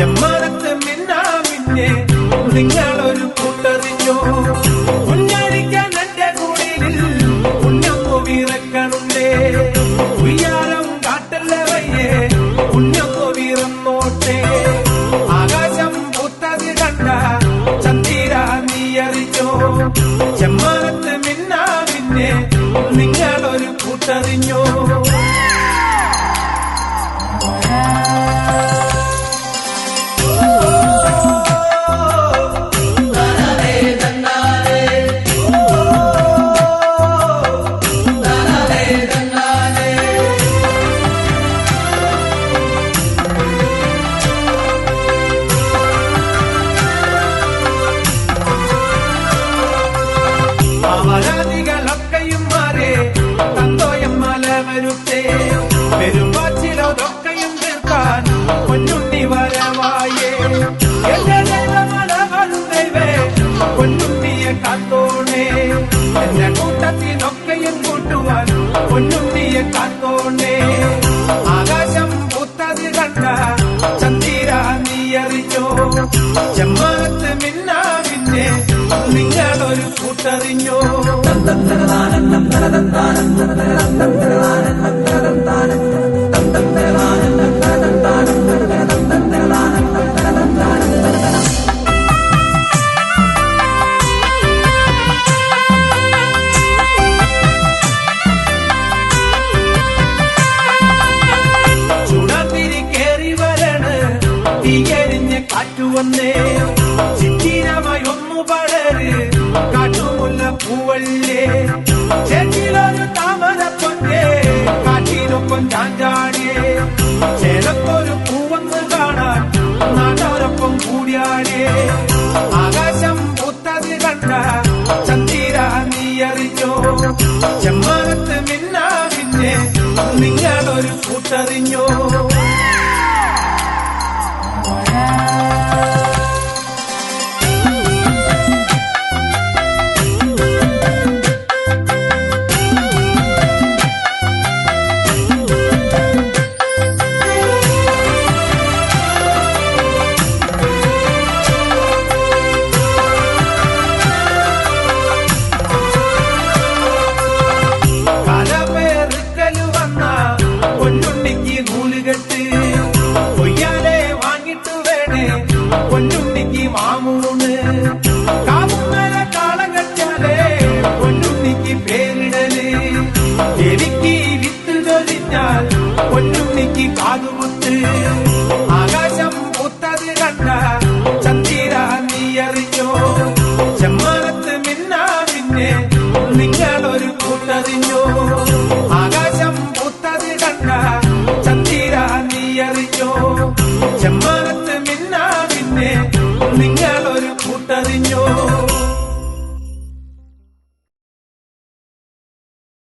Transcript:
ചെമ്മാനത്ത് മിന്നാ മിന്നെ നിങ്ങളൊരു കൂട്ടറിഞ്ഞോ കുഞ്ഞടിക്കാൻ എന്റെ കൂടിയിൽ പുണ്യൊന്നു വീറക്കണുണ്ടേ ഉയ്യാരം കാട്ടല്ലേ വയ്യേ പുണ്യൊന്നു വീറന്നോട്ടെ ആകാശം പൂത്തത് കണ്ട ചന്ദിര നീ അറിഞ്ഞോ ചെമ്മാനത്ത് മിന്നാ മിന്നെ നിങ്ങളൊരു കൂട്ടറിഞ്ഞോ അവരാധികളൊക്കെയും മാറേ തന്തോയം മല വരുത്തേ പെരുമ്പാച്ചിലൊക്കെയും തീർക്കാൻ പൊന്നുണ്ണി വരവായേ എന്റെ ദൈവമല വരുന്നവേ പൊന്നുണ്ണിയെ കാത്തോണേ എന്റെ കൂട്ടത്തിനൊക്കെയും കൂട്ടുവാൻ പൊന്നുണ്ണിയെ കാത്തോണേ ആകാശം പൂത്തത് കണ്ട ചന്ദിര നീ അറിഞ്ഞോ ചെമ്മാനത്ത് മിന്നാ പിന്നെ നിങ്ങളൊരു കൂട്ടറിഞ്ഞോ ചുടത്തിരി കേറി വരണ് തീയരിഞ്ഞ് കാറ്റുവന്നേ ചിത്തിരമായി ഒന്നു പടര് കാട്ടുമുല്ല പൂവല്ലേ ചേച്ചിലൊരു താമര പൊന്നേ കാറ്റിനൊപ്പം ചാഞ്ചാടിയേ ചേലത്തൊരു പൂവന്ന് കാണാൻ നാട്ടോരൊപ്പം കൂടിയാടിയേ ആകാശം പൂത്തത് കണ്ട ചന്ദിര നീ അറിഞ്ഞോ ചെമ്മാനത്ത് മിന്നാ പിന്നെ നിങ്ങളൊരു കൂട്ടറിഞ്ഞോ പൊന്നുണ്ണിക്ക് നൂലുകെട്ട് കൊയ്യാലെ വാങ്ങിട്ട് വേണേ പൊന്നുണ്ണിക്ക് മാമൂണ് കാവുമല കാളം കെട്ടാലേ പൊന്നുണ്ണിക്ക് പേരിടല് എനിക്ക് വിത്ത് ചൊരിഞ്ഞാൽ പൊന്നുണ്ണിക്ക് കാതുകുത്ത്